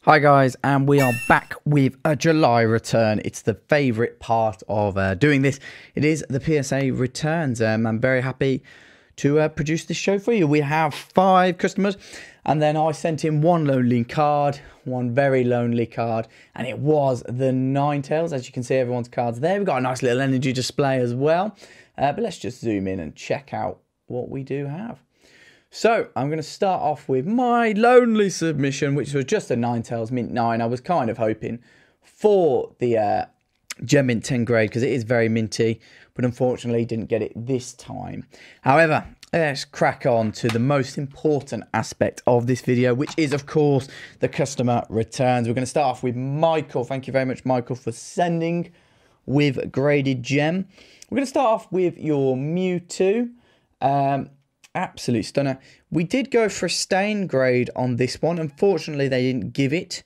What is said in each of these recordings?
Hi guys, and we are back with a July return. It's the favourite part of doing this. It is the PSA returns. I'm very happy to produce this show for you. We have 5 customers, and then I sent in one lonely card, one very lonely card, and it was the Ninetales. As you can see, everyone's cards there. We've got a nice little energy display as well. But let's just zoom in and check out what we do have. So, I'm going to start off with my lonely submission, which was just a Ninetales Mint 9. I was kind of hoping for the Gem Mint 10 grade because it is very minty, but unfortunately didn't get it this time. However, let's crack on to the most important aspect of this video, which is, of course, the customer returns. We're going to start off with Michael. Thank you very much, Michael, for sending with graded gem. We're going to start off with your Mewtwo. Absolute stunner. We did go for a stain grade on this one. Unfortunately, they didn't give it,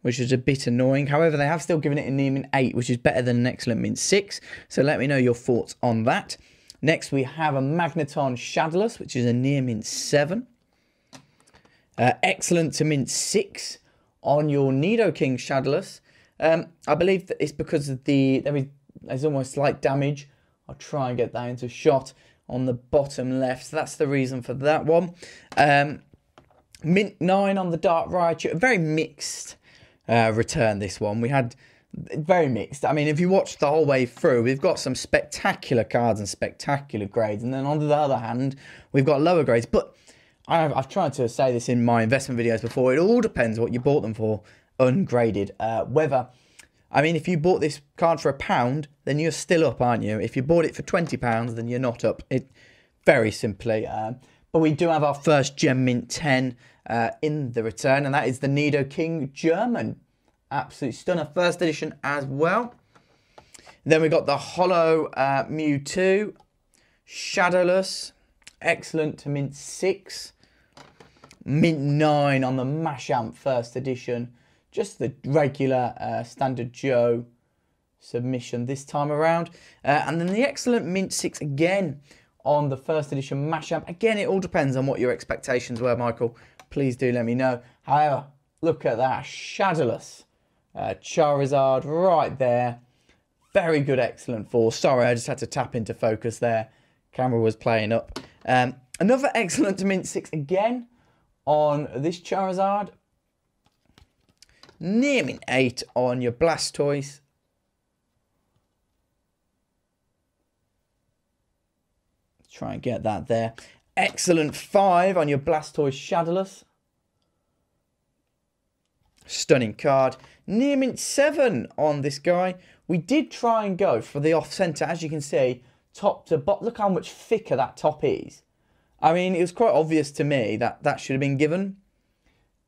which is a bit annoying. However, they have still given it a near mint 8, which is better than an excellent mint 6. So let me know your thoughts on that. Next, we have a Magneton Shadowless, which is a near mint 7. Excellent to mint 6 on your Nidoking Shadowless. I believe that it's because of there's almost slight damage. I'll try and get that into shot on the bottom left. So that's the reason for that one. Mint 9 on the Dark Raichu. Very mixed return, this one. We had very mixed. I mean, if you watch the whole way through, we've got some spectacular cards and spectacular grades. And then on the other hand, we've got lower grades. But I've tried to say this in my investment videos before. It all depends what you bought them for, ungraded. I mean, if you bought this card for £1, then you're still up, aren't you? If you bought it for £20, then you're not up. Very simply. But we do have our first Gem Mint 10 in the return, and that is the Nidoking German. Absolute stunner. First edition as well. Then we got the Holo Mewtwo. Shadowless. Excellent to mint 6. Mint 9 on the Machamp first edition. Just the regular Standard Joe submission this time around. And then the excellent Mint 6 again on the first edition Machamp. Again, it all depends on what your expectations were, Michael. Please do let me know. However, look at that. Shadowless Charizard right there. Very good, excellent force. Sorry, I just had to tap into focus there. Camera was playing up. Another excellent to Mint 6 again on this Charizard. Near mint 8 on your Blastoise. Try and get that there. Excellent 5 on your Blastoise Shadowless. Stunning card. Near mint 7 on this guy. We did try and go for the off-centre. As you can see, top to bottom. Look how much thicker that top is. I mean, it was quite obvious to me that that should have been given.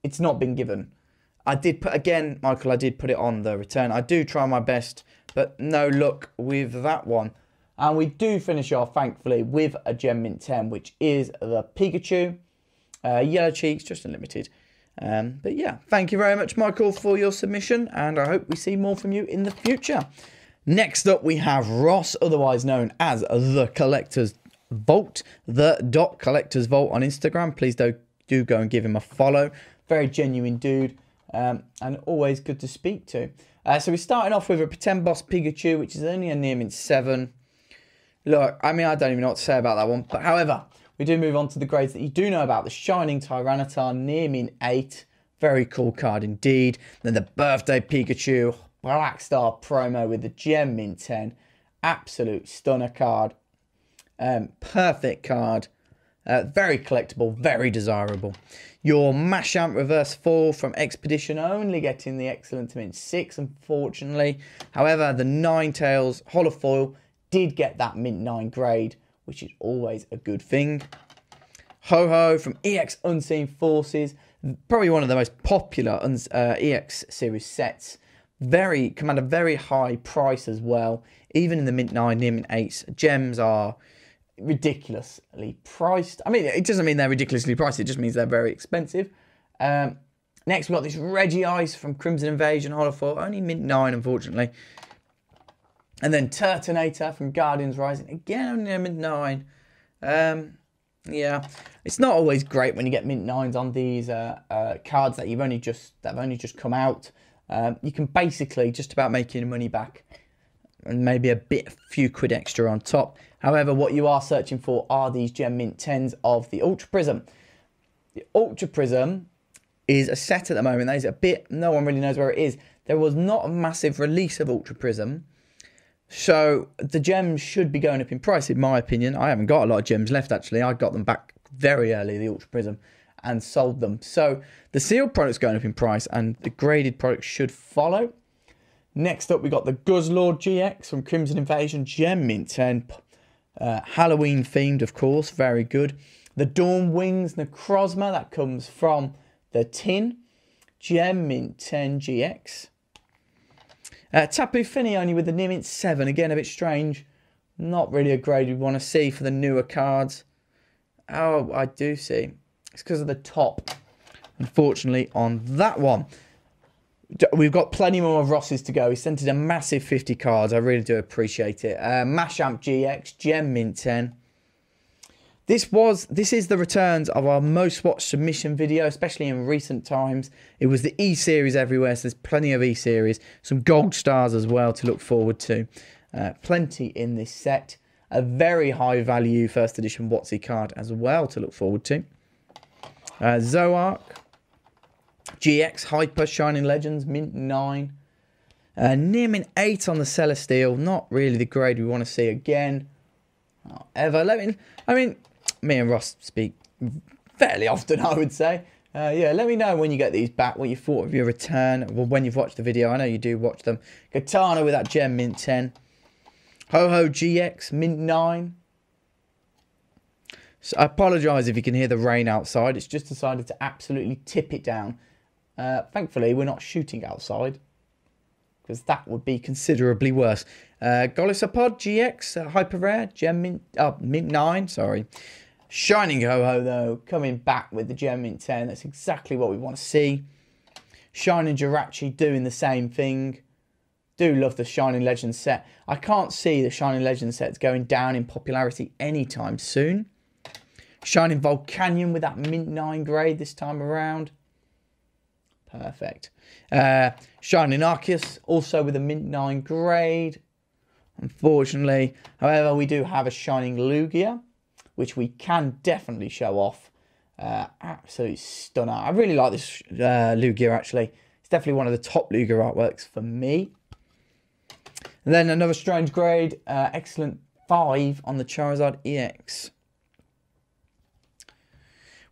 It's not been given. I did put, again, Michael, I did put it on the return. I do try my best, but no luck with that one. And we do finish off, thankfully, with a Gem Mint 10, which is the Pikachu. Yellow Cheeks, just unlimited. But yeah, thank you very much, Michael, for your submission, and I hope we see more from you in the future. Next up, we have Ross, otherwise known as the Collector's Vault, the .Collector's Vault on Instagram. Please do go and give him a follow. Very genuine dude. And always good to speak to. So we're starting off with a Pretend Boss Pikachu, which is only a near mint 7. Look, I mean, I don't even know what to say about that one. But however, we do move on to the grades that you do know about. The Shining Tyranitar, near mint 8. Very cool card indeed. Then the Birthday Pikachu, Black Star promo with the Gem Mint 10. Absolute stunner card. Perfect card. Very collectible, very desirable. Your Machamp Reverse Fall from Expedition, only getting the excellent mint 6, unfortunately. However, the Ninetales Holofoil did get that mint 9 grade, which is always a good thing. Ho-Ho from EX Unseen Forces, probably one of the most popular EX series sets. Command a very high price as well. Even in the mint 9, near mint 8s, gems are ridiculously priced. I mean, it doesn't mean they're ridiculously priced, it just means they're very expensive. Next, we've got this Regice from Crimson Invasion Holofoil, only mint 9, unfortunately. And then Turtonator from Guardians Rising, again only mint 9. Yeah, it's not always great when you get mint 9s on these cards that have only just come out. You can basically just about make your money back, and maybe a few quid extra on top. However, what you are searching for are these gem mint 10s of the Ultra Prism. The Ultra Prism is a set at the moment that is a bit, no one really knows where it is. There was not a massive release of Ultra Prism, so the gems should be going up in price, in my opinion. I haven't got a lot of gems left, actually. I got them back very early, the Ultra Prism, and sold them. So the sealed product's going up in price, and the graded product should follow. Next up, we got the Guzzlord GX from Crimson Invasion, gem mint 10. Halloween themed, of course, very good. The Dawn Wings Necrozma, that comes from the tin, gem mint 10 GX. Tapu Fini only with the near mint 7, again a bit strange. Not really a grade we want to see for the newer cards. Oh, I do see. It's because of the top, unfortunately, on that one. We've got plenty more of Ross's to go. He sent in a massive 50 cards. I really do appreciate it. Mashamp GX, gem mint 10. This is the returns of our most watched submission video, especially in recent times. It was the E-Series everywhere, so there's plenty of E-Series. Some gold stars as well to look forward to. Plenty in this set. A very high value first edition WotC card as well to look forward to. Zoark GX Hyper Shining Legends, mint 9. Near mint 8 on the Celesteal. Not really the grade we want to see again. Not ever. Me and Ross speak fairly often, I would say. Yeah, let me know when you get these back, what you thought of your return, well, when you've watched the video. I know you do watch them. Katana with that gem mint 10. Ho-Ho GX, mint 9. So I apologise if you can hear the rain outside. It's just decided to absolutely tip it down. Thankfully, we're not shooting outside, because that would be considerably worse. Golisopod GX, Hyper Rare, gem mint, mint 9, sorry. Shining Ho-Ho, though, coming back with the gem mint 10. That's exactly what we want to see. Shining Jirachi doing the same thing. Do love the Shining Legends set. I can't see the Shining Legends sets going down in popularity anytime soon. Shining Volcanion with that mint 9 grade this time around. Perfect. Shining Arceus, also with a mint 9 grade. Unfortunately. However, we do have a Shining Lugia, which we can definitely show off. Absolute stunner. I really like this Lugia, actually. It's definitely one of the top Lugia artworks for me. And then another strange grade. Excellent 5 on the Charizard EX.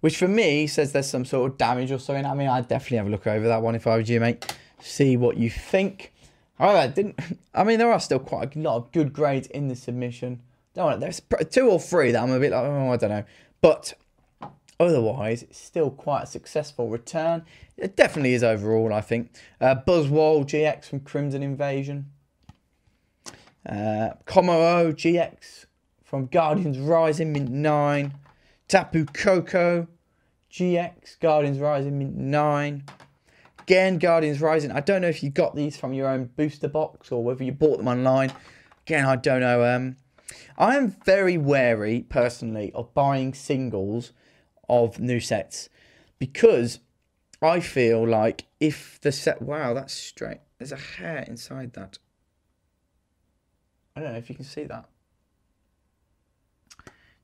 Which for me says there's some sort of damage or something. I mean, I'd definitely have a look over that one if I was you, mate. See what you think. However, there are still quite a lot of good grades in the submission. There's 2 or 3 that I'm a bit like, oh, I don't know. But otherwise, it's still quite a successful return. It definitely is overall, I think. Buzzwole GX from Crimson Invasion. Kommo-o GX from Guardians Rising, mint 9. Tapu Koko GX, Guardians Rising, mint 9. Again, Guardians Rising. I don't know if you got these from your own booster box or whether you bought them online. Again, I don't know. I am very wary, personally, of buying singles of new sets, because I feel like if the set... Wow, that's straight. There's a hair inside that. I don't know if you can see that.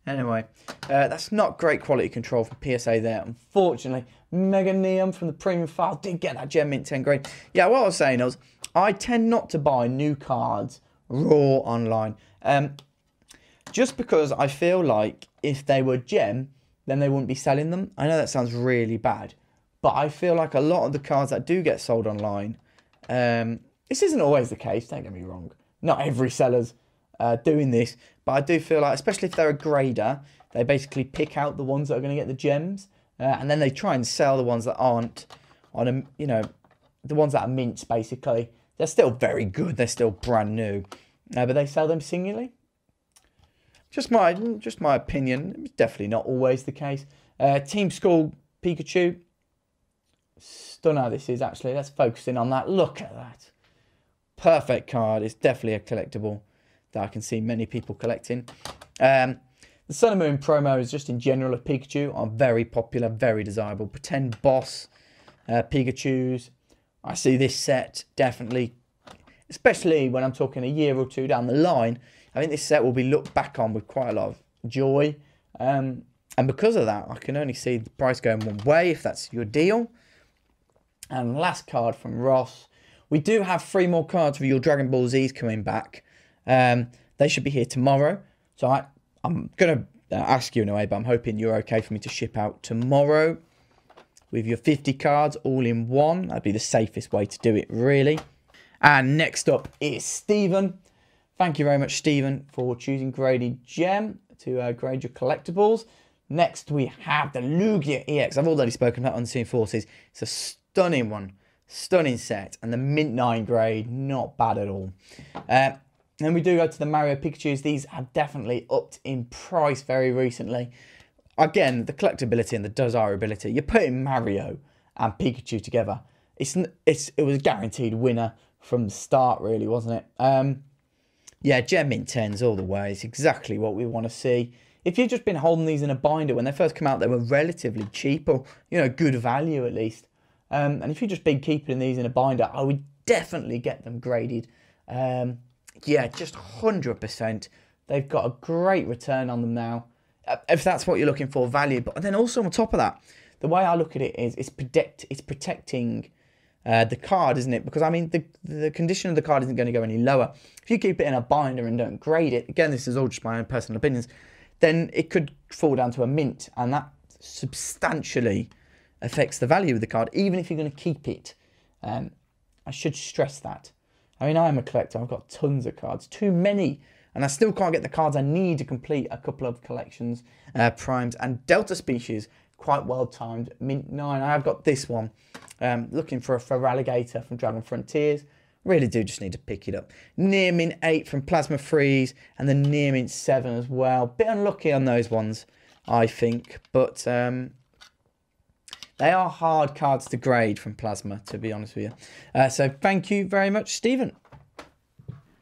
Anyway, that's not great quality control from PSA there, unfortunately. Mega Neon from the premium file did get that gem mint 10 grade. Yeah, what I was saying was, I tend not to buy new cards raw online. Just because I feel like if they were gem, then they wouldn't be selling them. I know that sounds really bad, but I feel like a lot of the cards that do get sold online, this isn't always the case, don't get me wrong. Not every seller's doing this, but I do feel like, especially if they're a grader, they basically pick out the ones that are going to get the gems, and then they try and sell the ones that aren't on a, the ones that are mints, basically. They're still very good, they're still brand new, but they sell them singularly. Just my opinion. It's definitely not always the case. Team School Pikachu. Stunner this is, actually. Let's focus in on that. Look at that. Perfect card. It's definitely a collectible that I can see many people collecting. The Sun and Moon promos, just in general, of Pikachu are very popular, very desirable. Pretend Boss Pikachus. I see this set definitely, especially when I'm talking a year or two down the line. I think this set will be looked back on with quite a lot of joy. And because of that, I can only see the price going one way, if that's your deal. And last card from Ross. We do have 3 more cards for your Dragon Ball Z's coming back. They should be here tomorrow. So I'm going to ask you in a way, but I'm hoping you're okay for me to ship out tomorrow with your 50 cards all in one. That'd be the safest way to do it, really. And next up is Stephen. Thank you very much, Stephen, for choosing Graded Gem to grade your collectibles. Next, we have the Lugia EX. I've already spoken about Unseen Forces. It's a stunning one. Stunning set. And the Mint 9 grade, not bad at all. Then we do go to the Mario Pikachus. These have definitely upped in price very recently. Again, the collectability and the desirability. You're putting Mario and Pikachu together. It was a guaranteed winner from the start, really, wasn't it? Yeah, Gem Mint 10s all the way. It's exactly what we want to see. If you've just been holding these in a binder, when they first come out, they were relatively cheap, or, you know, good value at least. And if you've just been keeping these in a binder, I would definitely get them graded. Yeah, just 100%. They've got a great return on them now. If that's what you're looking for, value. But then also on top of that, the way I look at it is it's protecting the card, isn't it? Because, I mean, the condition of the card isn't going to go any lower. If you keep it in a binder and don't grade it, again, this is all just my own personal opinions, then it could fall down to a mint. And that substantially affects the value of the card, even if you're going to keep it. I should stress that. I mean, I'm a collector. I've got tons of cards. Too many. And I still can't get the cards I need to complete a couple of collections. Primes and Delta Species. Quite well timed. Mint 9. I have got this one. Looking for a Feraligatr from Dragon Frontiers. Really do just need to pick it up. Near Mint 8 from Plasma Freeze. And the Near Mint 7 as well. Bit unlucky on those ones, I think. But they are hard cards to grade from Plasma, to be honest with you. So thank you very much, Stephen.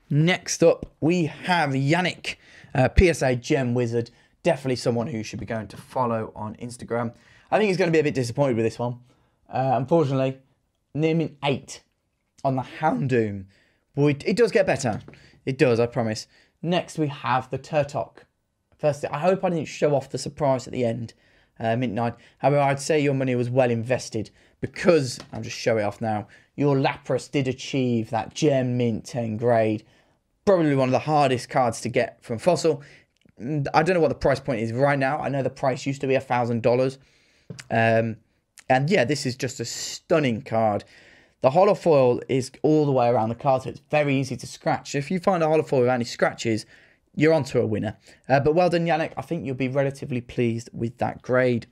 Next up, we have Jannik, PSA Gem Wizard. Definitely someone who you should be going to follow on Instagram. I think he's going to be a bit disappointed with this one. Unfortunately, Near Mint 8 on the Houndoom. Boy, it does get better. It does, I promise. Next, we have the Turtok. First, I hope I didn't show off the surprise at the end. Mint 9. However, I'd say your money was well invested because, I'll just show it off now, your Lapras did achieve that Gem Mint 10 grade. Probably one of the hardest cards to get from Fossil. I don't know what the price point is right now. I know the price used to be $1,000. And yeah, this is just a stunning card. The holofoil is all the way around the card, so it's very easy to scratch. So if you find a holofoil with any scratches, you're onto a winner. But well done, Jannik. I think you'll be relatively pleased with that grade.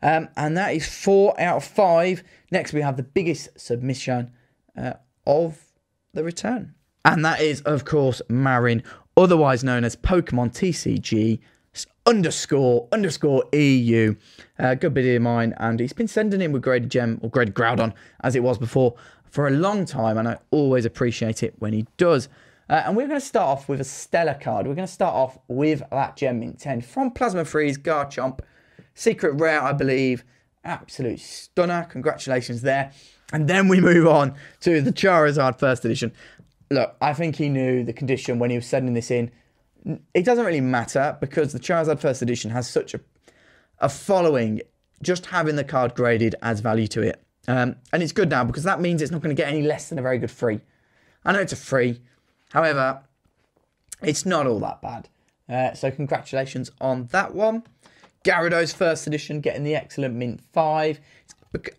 And that is 4 out of 5. Next, we have the biggest submission of the return. And that is, of course, Marin, otherwise known as Pokemon TCG _ EU. Good buddy of mine, and he's been sending in with Graded Gem, or Graded Groudon, as it was before, for a long time, and I always appreciate it when he does. And we're going to start off with a stellar card. We're going to start off with that Gem Mint 10 from Plasma Freeze, Garchomp. Secret Rare, I believe. Absolute stunner. Congratulations there. And then we move on to the Charizard First Edition. Look, I think he knew the condition when he was sending this in. It doesn't really matter because the Charizard First Edition has such a following. Just having the card graded adds value to it. And it's good now because that means it's not going to get any less than a very good free. I know it's a free. However, it's not all that bad. So congratulations on that one. Gyarados First Edition getting the excellent Mint 5.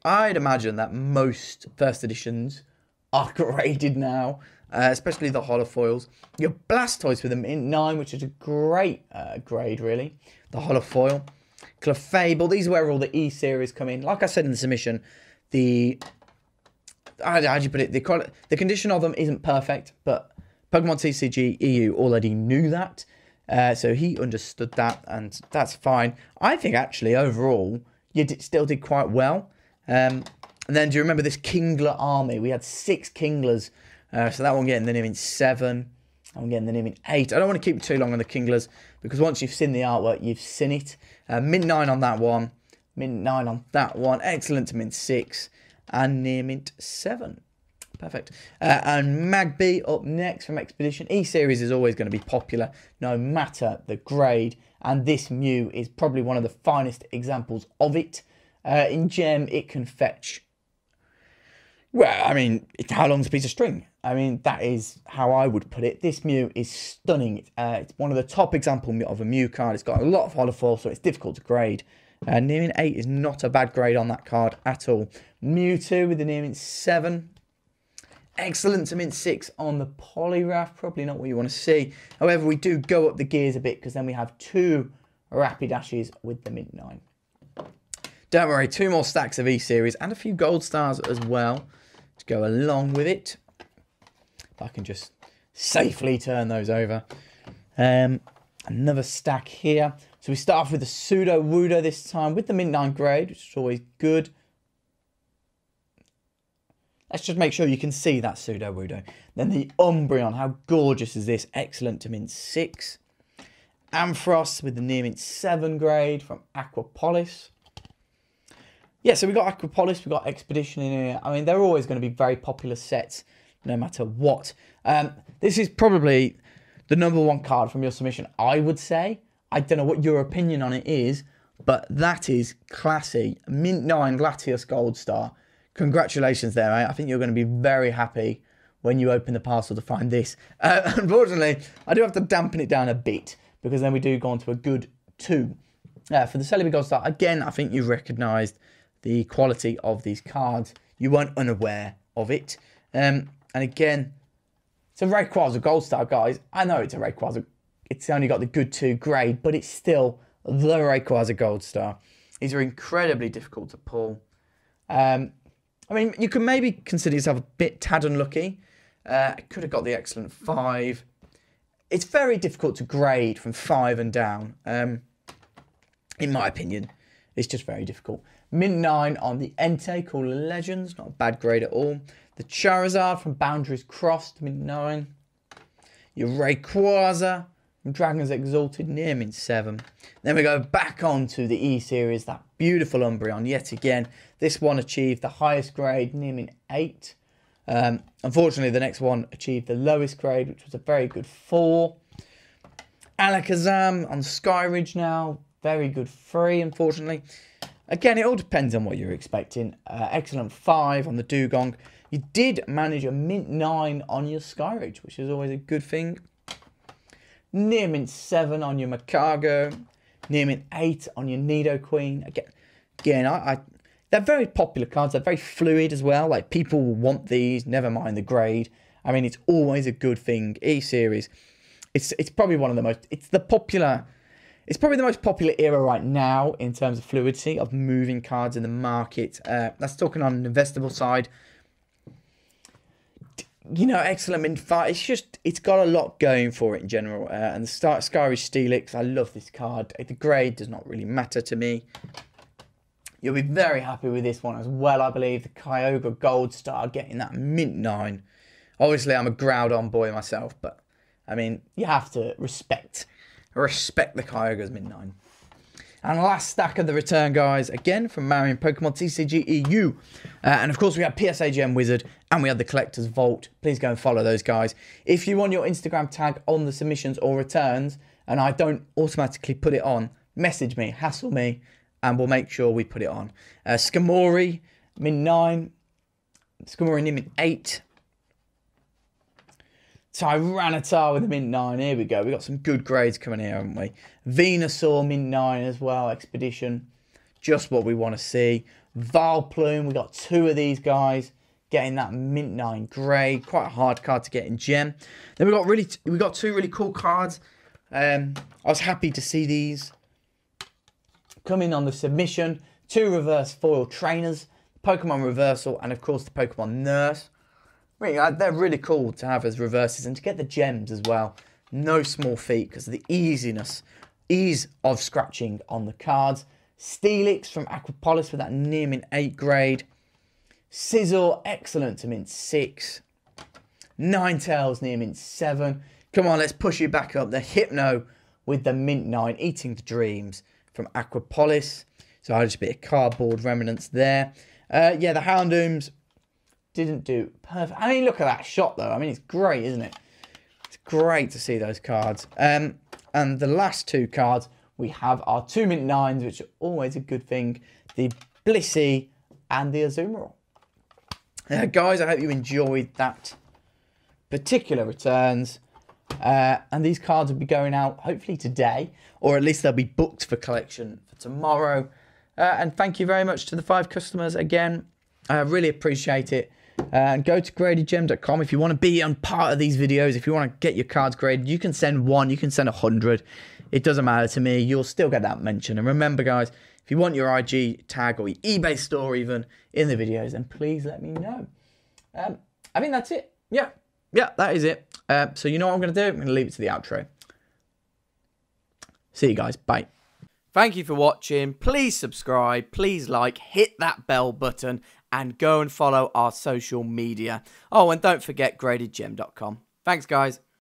I'd imagine that most First Editions are graded now, especially the holofoils. Your Blastoise with a Mint 9, which is a great grade, really. The holofoil. Clefable. These are where all the E-series come in. Like I said in the submission, how do you put it? The condition of them isn't perfect, but Pokemon TCG EU already knew that. So he understood that, and that's fine. I think, actually, overall, you still did quite well. And then, do you remember this Kingler army? We had 6 Kinglers. So that one getting the Mint 7. I'm getting the near mint 8. I don't want to keep it too long on the Kinglers because once you've seen the artwork, you've seen it. Mint 9 on that one. Mint 9 on that one. Excellent to mint 6. And near mint 7. Perfect. And Magby up next from Expedition. E-Series is always going to be popular no matter the grade. And this Mew is probably one of the finest examples of it. In Gem, it can fetch... Well, I mean, how long's a piece of string? I mean, that is how I would put it. This Mew is stunning. It's one of the top examples of a Mew card. It's got a lot of holofoil, so it's difficult to grade. Near mint 8 is not a bad grade on that card at all. Mewtwo with the near mint 7. Excellent to mint 6 on the Poliwrath. Probably not what you want to see. However, we do go up the gears a bit because then we have 2 Rapidashes with the mint 9. Don't worry, 2 more stacks of E-Series and a few gold stars as well to go along with it. If I can just safely turn those over. Another stack here. So we start off with the Sudowoodo this time with the mint 9 grade, which is always good. Let's just make sure you can see that Sudowoodo. Then the Umbreon, how gorgeous is this? Excellent to mint 6. Ampharos with the near mint 7 grade from Aquapolis. Yeah, so we got Aquapolis, we got Expedition in here. I mean, they're always going to be very popular sets, no matter what. This is probably the #1 card from your submission, I would say. I don't know what your opinion on it is, but that is classy. Mint 9 Latios Gold Star. Congratulations there, mate. I think you're going to be very happy when you open the parcel to find this. Unfortunately, I do have to dampen it down a bit because then we do go on to a good 2. For the Celebi Gold Star, again, I think you've recognised the quality of these cards. You weren't unaware of it. And again, it's a Rayquaza Gold Star, guys. I know it's a Rayquaza. It's only got the good 2 grade, but it's still the Rayquaza Gold Star. These are incredibly difficult to pull. I mean, you can maybe consider yourself a bit tad unlucky. Could have got the excellent 5. It's very difficult to grade from 5 and down. In my opinion, it's just very difficult. Mint 9 on the Entei, called Legends. Not a bad grade at all. The Charizard from Boundaries Crossed, mint 9. Your Rayquaza from Dragon's Exalted, near mint 7. Then we go back on to the E-Series, that beautiful Umbreon yet again. This one achieved the highest grade, near mint 8. Unfortunately, the next one achieved the lowest grade, which was a very good 4. Alakazam on Skyridge now, very good 3, unfortunately. Again, it all depends on what you're expecting. Excellent 5 on the Dugong. You did manage a mint 9 on your Skyridge, which is always a good thing. Near mint 7 on your Macago. Near mint 8 on your Nidoqueen. Again, they're very popular cards. They're very fluid as well. Like, people will want these, never mind the grade. I mean, it's always a good thing. E-Series, it's probably one of the most... It's probably the most popular era right now in terms of fluidity of moving cards in the market. That's talking on an investable side. You know, excellent mint 5. It's got a lot going for it in general. And the Skyridge Steelix, I love this card. The grade does not really matter to me. You'll be very happy with this one as well, I believe. The Kyogre Gold Star getting that mint 9. Obviously, I'm a Groudon boy myself, but I mean, you have to respect the Kyogre's mint 9. And last stack of the return, guys, again from Marion Pokemon TCG EU. And of course, we have PSA Gem Wizard and we have the Collector's Vault. Please go and follow those guys. If you want your Instagram tag on the submissions or returns, and I don't automatically put it on, message me, hassle me, and we'll make sure we put it on. Skamori, mint 9. Skamori mint 8. Tyranitar with a mint 9. Here we go. We got some good grades coming here, haven't we? Venusaur mint 9 as well. Expedition. Just what we want to see. Valplume. We got 2 of these guys getting that mint 9 grade. Quite a hard card to get in Gem. Then we got 2 really cool cards. I was happy to see these come in on the submission. 2 reverse foil trainers. Pokemon Reversal and of course the Pokemon Nurse. They're really cool to have as reverses and to get the gems as well. No small feat because of the ease of scratching on the cards. Steelix from Aquapolis with that near mint 8 grade. Scizor, excellent to mint 6. Ninetales near mint 7. Come on, let's push you back up. The Hypno with the Mint 9, Eating the Dreams from Aquapolis. So just a bit of cardboard remnants there. Yeah, the Houndooms didn't do perfect. I mean, look at that shot, though. I mean, it's great, isn't it? It's great to see those cards. And the last two cards we have are 2 Mint 9s, which are always a good thing. The Blissey and the Azumarill. Guys, I hope you enjoyed that particular returns. And these cards will be going out hopefully today, or at least they'll be booked for collection for tomorrow. And thank you very much to the 5 customers again. I really appreciate it. And go to gradedgem.com if you want to be on part of these videos. If you want to get your cards graded, you can send 1, you can send 100. It doesn't matter to me. You'll still get that mention. And remember, guys, if you want your IG tag or your eBay store even in the videos, then please let me know. I think that's it. Yeah, that is it. So you know what I'm going to do? I'm going to leave it to the outro. See you guys. Bye. Thank you for watching. Please subscribe. Please like. Hit that bell button. And go and follow our social media. Oh, and don't forget gradedgem.com. Thanks, guys.